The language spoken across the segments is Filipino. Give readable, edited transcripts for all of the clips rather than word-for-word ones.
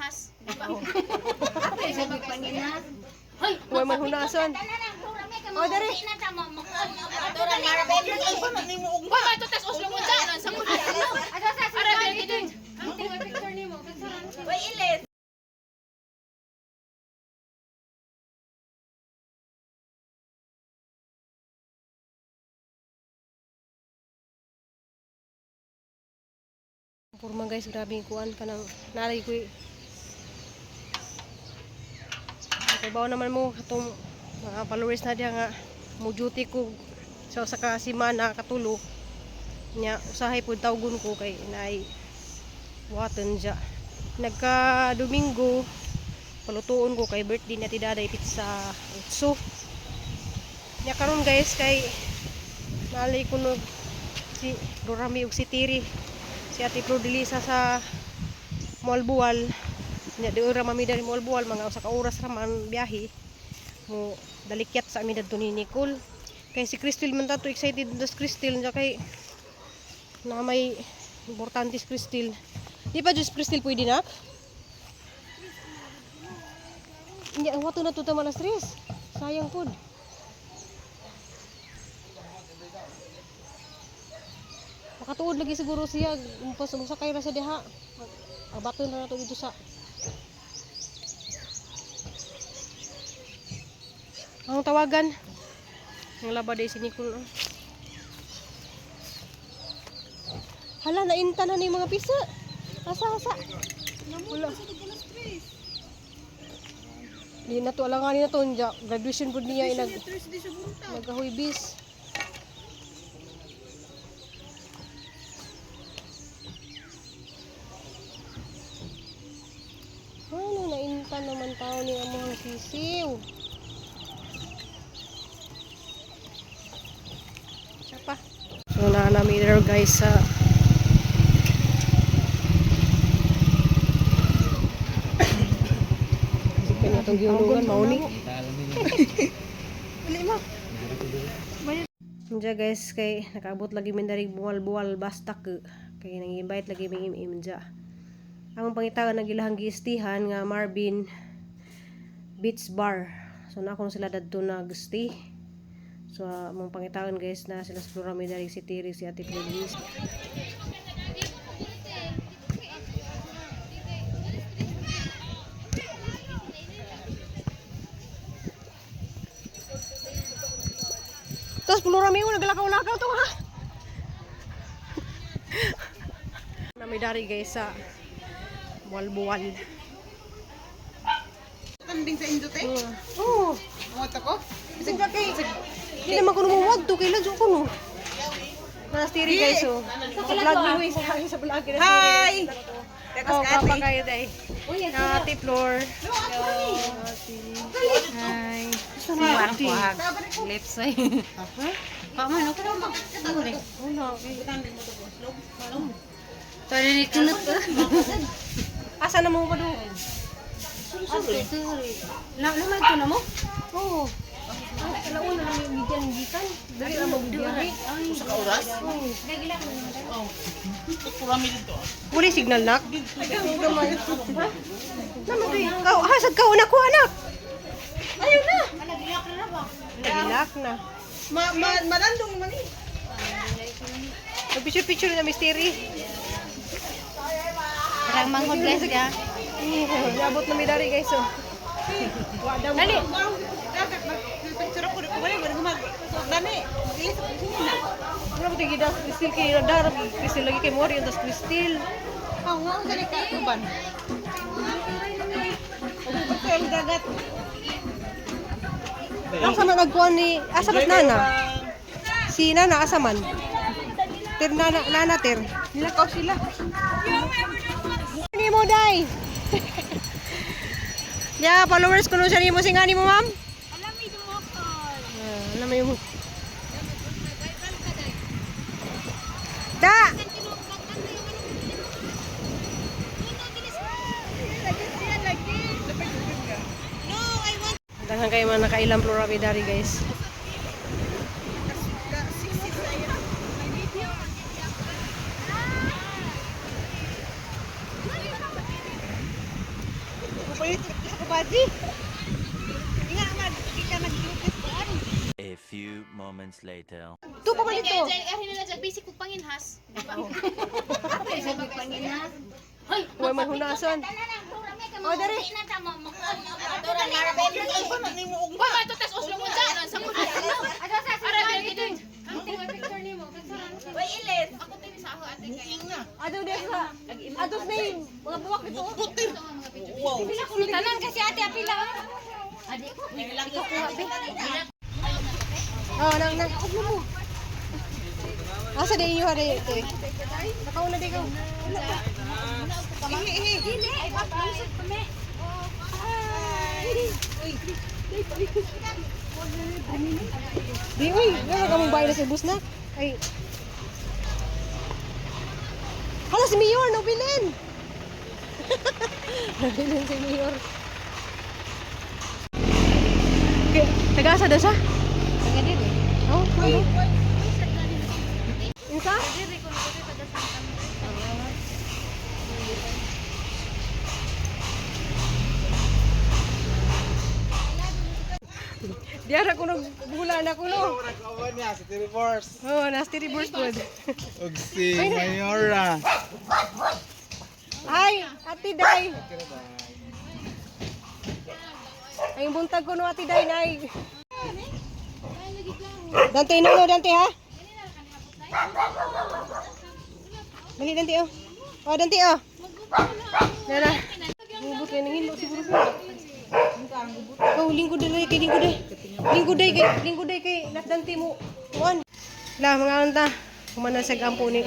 ginahas. Ate, sabi panginahas. Hoy, Huwag man hunason. O, dari. Aturan Marvel. Ay, ba man nimo ugma? Ba to tas uslo mo sa sa kuno. Ara dili gid. Ang picture nimo, picturean. Oy, ilit. Purma guys, grabe yung kuan ka ng nalay ko. Trabaho naman mo itong mga followers na diya nga mo duty ko sa kasimana katulo nya usahay po tawgon ko kay naay waten dya. Nagka Domingo palutuon ko kay birthday na ti Daday pizza 8. Nya karon guys kay nalay ko no si Dorami ug si Tiri si Ate Prodilisa sa Malbual nya diura mami dari Malbual mga usa ka oras ra man biyahe mo dalikyat sa amin dadto ni Nicole kay si Crystal man tato excited dos Crystal nya kay na may importante si Crystal di pa just Crystal pwede na nya wato na to ta malas stress sayang pod. Makatuod lagi siguro siya umpas sakay ra sa diha. Abaton na nato dito sa ang tawagan. Ang laba day si Nicole. Hala nainta na ni mga pisa. Asa. Wala. Di na to alangan na to graduation pud niya nagahuybis. Ano, nainta naman tao ni among sisiw. Siya pa. So, naanami there guys sa sige na itong giulungan, mauni. Diya guys, kay nakaabot lagi min dari buwal-buwal bastak kay nang-invite lagi min imja. Ang pangitagan ng ilahang giistihan nga Marvin Beach Bar. So na akong sila dadto nag-stay. So among pangitagan guys na sila sa Florami dari si Tiri si Ate Feliz. Tapos Florami mo naglakaw-lakaw to ha. Nami dari guys sa buwal-buwal. Kanding sa indot eh. Oo. Mota ko. Bisag ka kay. Hindi naman ko numuwag to. Kailan dyan ko no. Manastiri guys oh. Sa vlog ni Huy. Sa vlog ni Hi! Oh, papa kayo day. Ate Flor. Hi. Parang kuhag. Lips ay. Paman, okay lang ba? Wala. Tadi ditunut tuh. Asa na mo ba doon? Sorry. Naman ito na mo? Oo. Alauna lang yung bigyan gikan. Dali lang magbibiyari. Sa kauras? Kurami dito. Wala signal nak? Naman doy. Hasad ka una ko anak. Ayaw na. Nagilak na. Malandong man eh. Nagpicture-picture na mystery. Parang manghod guys ya. Nabot na may dari guys oh. Dali. Picture ko ko balik gumag. Dani. Ilis sa kusina. Ano ba tigida Crystal kay darap Crystal lagi kay Mori untas Crystal. Ang dali ka uban. Ang dagat. Asa man nagkuan ni asa bat nana? Si nana asa man? Ter nana ter. Nilakaw sila. Ni mo dai. Ya, followers kuno siya nimo sing ani mo ma'am? Alami mo ko. Alam mo Da. Daghan kayo man nakailang Florami dari guys. A few moments later. Ito pa man ito. Ari na lang basic kog panginhas. Huwag man hunason. Oh, dari. Aturan marabel ay pa nimo ugma. Ba to tas uslo mo dyan sa kuno. Ara dili gid. Ang tingog picture nimo. Way ilis. Ako tini sa ako ate kay. Ato din sa. Ato na yung mga buwak nito. Wow. Tanan kasi ate apila. Adi ko. Ikaw kuha be. Oh, nang uglo mo. Asa din yung hari ito eh. Nakauna din ko. Dili ay paplusot kami. Di, uy, wala ka mong bahay na sa bus na. Ay. Hala, si Mayor, nabilin! Nabilin si Mayor. Okay, taga-asa daw siya? Taga diri. Oh, ano? Insa? Diri ko diri taga Santa. Diara ko nagbulan ako no. Nag-awan niya, si Reverse. Oh, nasti reverse food. Ug si Mayora. Ay, Ate Day. Ay, buntag ko no Ate Day, nay. Dante, no, Dante ha? Dali, Dante, oh. Oh, Dante, oh. Dara. Ngubot kayo nang hilo, siguro po. Oh, lingkod day kay lingkod day. Lingkod day kay Nas Dante mo. Kuan. La, mga anta. Kumana sa gampo ni.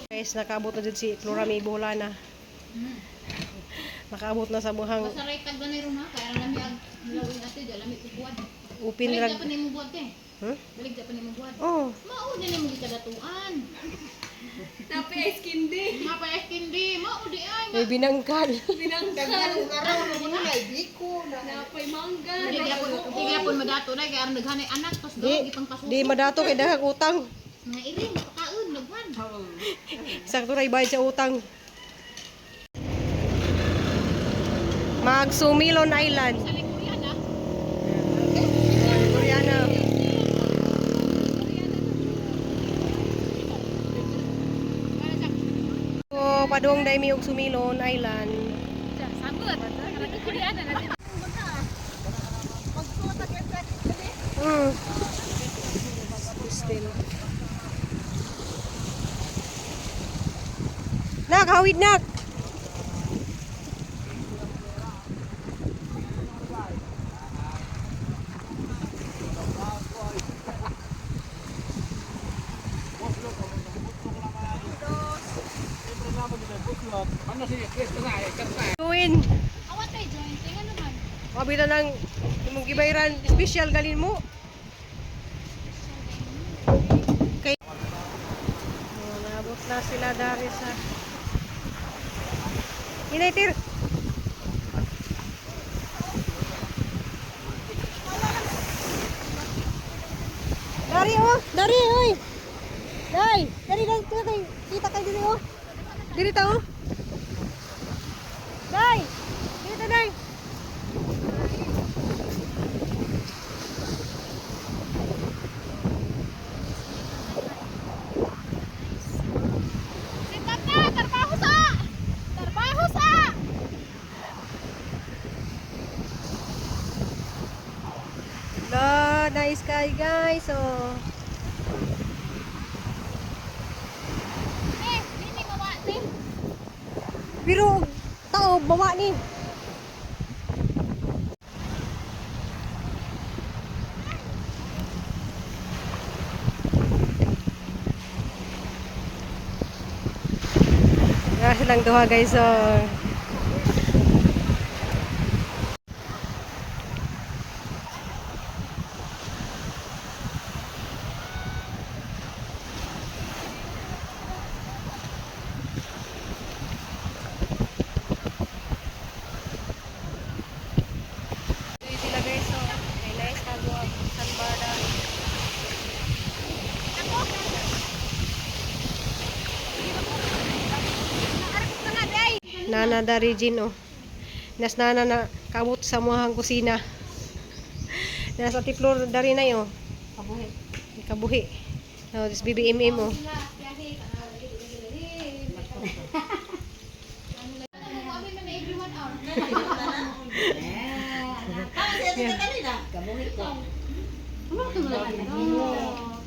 Guys, nakaabot na dyan si Florami Buholana. Nakaabot na sa buhang Saray tag ganay ron ha kay ara lami ag lawin ate di lami kukuan. upin Balik rag. dapat nimo buhat kay. Huh? Balik dapat nimo buhat. Oh, Mao din nimo gikadatuan. Tapi ice candy. Mapa kindi, mao di ay. may binangkal. Napay mangga. Hindi gyapon madato na kay aron daghanay anak tos do Di, gipang pasuso. di madato kay dahag utang. Nga iri makaon nagwan. Sakto ray bayad sa utang. Magsumilon Island. Sa likuyan ha. Koreana. So, padung dai mi og Sumilon Island. Sabot. Karang kuyan na natin. Mm. Still. Nak, hawid nak. Tuwin. Awat tay joint nga naman. Mabita ng imong gibayran special galin mo. Okay. Oh, naabot na sila dari sa United. Dari oh, dari oy. Dai, dari kita kay diri oh. Diri ta oh. Dai. Diri ta dai. Sikat na, trabaho sa. Trabaho sa. La, nice sky guys. Oh. Dili mawati. Pero tao bawa ni. Nga silang duha guys. So sila guys. So, may nice kago ang San Bardan. Nana da Regine, oh. Nas nana na kamot sa muhang kusina. Nasa tiplor dari na yun. Kabuhi. Kabuhi. Oh, this BBMM, oh.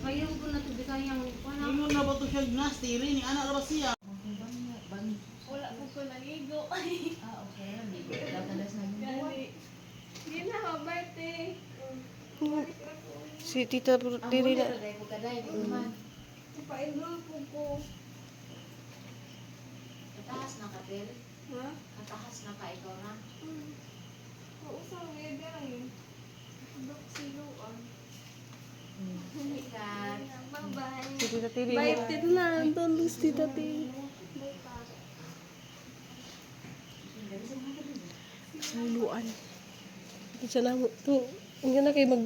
Kayo ko na to kayang Ano na ba ito siya nasty? Rini, anak na ba siya? Wala po ko naligo. Hindi na ako, birthday. Si Tita diri na. Ipa-enroll po ko. Katahas na ka, Tel. Ha? Katahas na ka, ikaw na. Kausang ngayon din. Dok siluan. Ikat. Bye-bye. Si Tita Tiri. Birthday na. Tolos Tita Tiri. Saluan. Isa na mo. To, ang ganda kayo mag...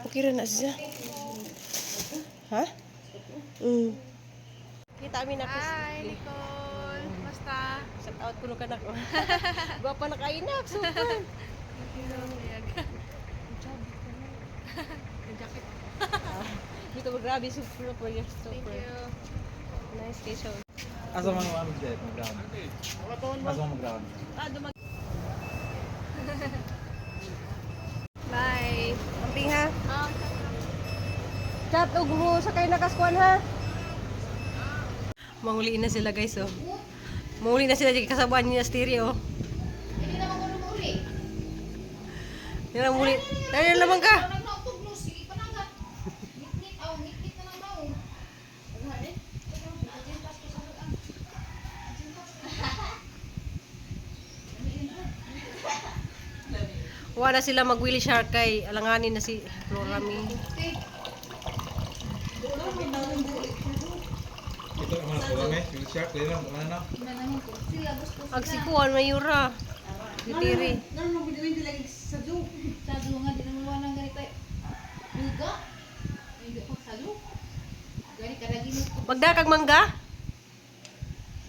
Okay rin na siya. Ha? Kita kami na po. Hi, Nicole. Basta. Shout out puno ka na ko. Gwapa na kainak. Super. Dito mo grabe. Super po yung super. Nice station. Asa mga ano dyan? Mag-ground. Asa mga mag-ground? Bye. Amping ha. Chat og mo sa kay nakaskuan ha. Manguliin na sila guys oh. Manguli na sila di kasabuan niya stereo. Hindi naman ko lumuli. Hindi na muli. Dahil naman ka. Nagnautuglos. Sige pa na nga. Ngit-ngit. Ngit-ngit na lang daw. Wala na sila mag-willy shark kay alanganin na si Florami. Ito ang mga kurang eh. Yung shark, kaya lang. Wala na. Ag si Kuan Mayura. Titiri. Sado nga, di naman wala ng ganito. Luga? Hindi ko sado. Gani karagi mo. Magdakag mangga?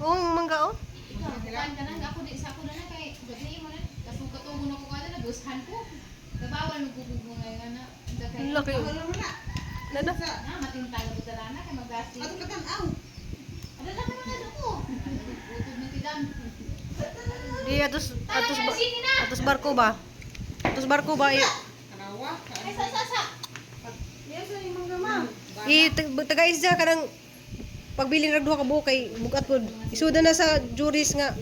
Oo, yung mangga oh. Kuhaan ka na. Ako di isa ko na na kay gabi mo na. Kasuka to muna ko kada na bushan ko. Kabawal mo gugug mo ngayon na. Ang laki. Nana. Na matintag ko tala na kay magasi. Ato katanaw. Ada na man ako. Utod na tidan. Di atos barko ba? Atos barko ba? Ay sa. Taga-isda ka ng pagbili ng duha ka buok kay bukat pod. Isuda na sa juris nga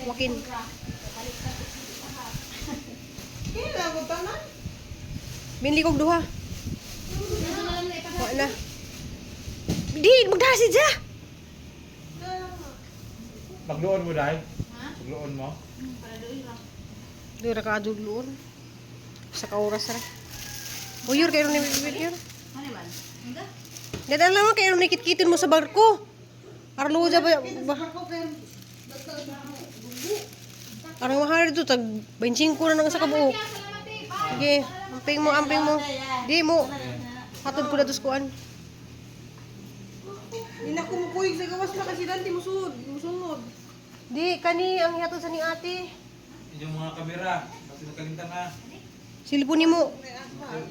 wakin. Binli kog duha. Wa na. Di magdasid siya. Magluon mo dahil? Ha? Magluon mo? Para doon ra. Di ra ka adulon. Sa kauras ra. Uyur kayo ni bibigyan. Ano man? Hangga? Dadala naman kayo nakit-kitin mo sa barko. Arluja ba? Arang mahal dito, tag 25 na nang sa kabuok. Salamat eh. Bye. Sige, amping mo. Di mo. Hatod ko na tuskuan. Ina ko mukuyig sa gawas na kasi dante musunod. Di, kani ang hatod sa ni ate. Yung mga kamera. Kasi nakalintan na. Silpon ni mo.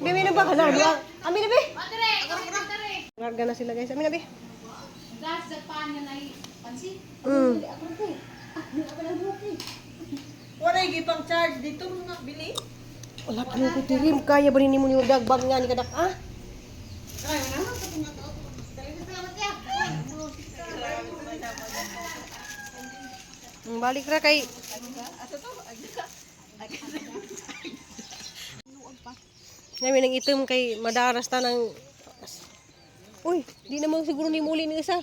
Bebe na ba? Hala, ba? Amin na be. Madre, madre. Larga na sila guys. Amin na be. Gas sa pan na nai pansin. Wala yung gipang charge dito nga bili. Wala ka nung kutirim. Kaya ba ni mo ni dagbag nga ni kadak? Ah? Ay, ano sa tunga to? Salamat ya. Balik ra kay namin ang item kay madaras ta ng... Uy, di naman siguro ni muli ni isa.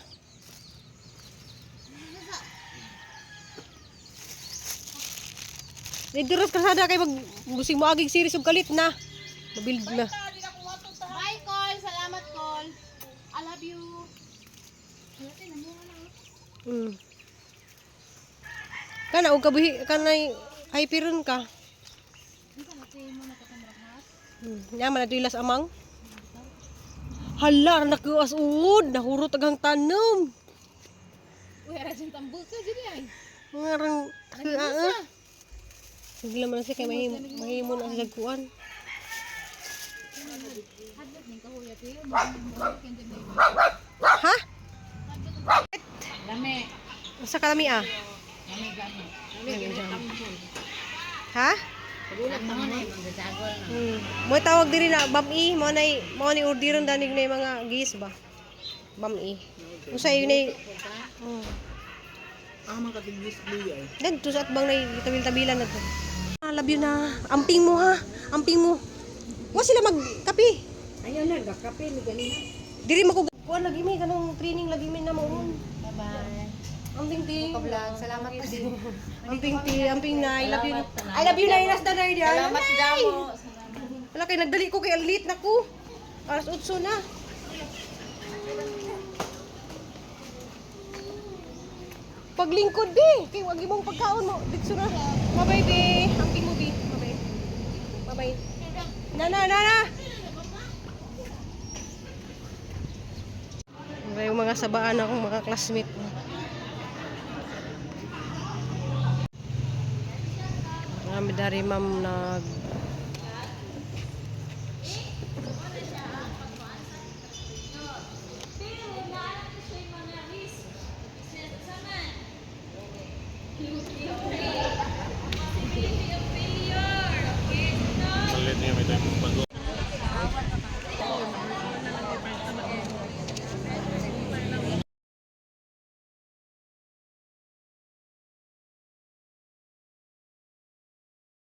Dito ras kasada kay busing mo agig series og kalit na. Mabilog na. Bye, Col. Salamat, Col. I love you. Kana og kabuhi kanay hyperon ka. Nyaman na tuilas amang. Hala, nakuas uod. Nahurot agang tanom. Uy, ara dyan tambol ka dyan ay. Ngarang takuan. Sige naman siya kay mahimo na sa kuan. Hadlok ning kahuyat eh. Ha? Lame. Usa ka lami ah? Ha? Mo tawag diri na bami, mo ni orderon danig na yung mga gis ba. Bami. Usa yun ay Ang mga katigis blue ay. dan to sa atbang nay tabil-tabilan na to. Love you na. Amping mo ha. Amping mo. Wa sila magkape. Ayun na, gakape ni ganina. Diri mako kuan lagi mi kanang training lagi mi na mo. Bye-bye. Amping ti. Vlog. Salamat po din. Amping ti, amping na. I love you. I love you na inas na di. Salamat damo. Wala kay nagdali ko kay late na ko. Alas 8 na. Paglingkod bi, kay wag imong pagkaon mo. Dito na. Bye bi. Amping mo bi. Bye. Bye. Na. Yung mga sabaan akong mga classmate. Marami dari ma'am nag Malit niya may tayo bago.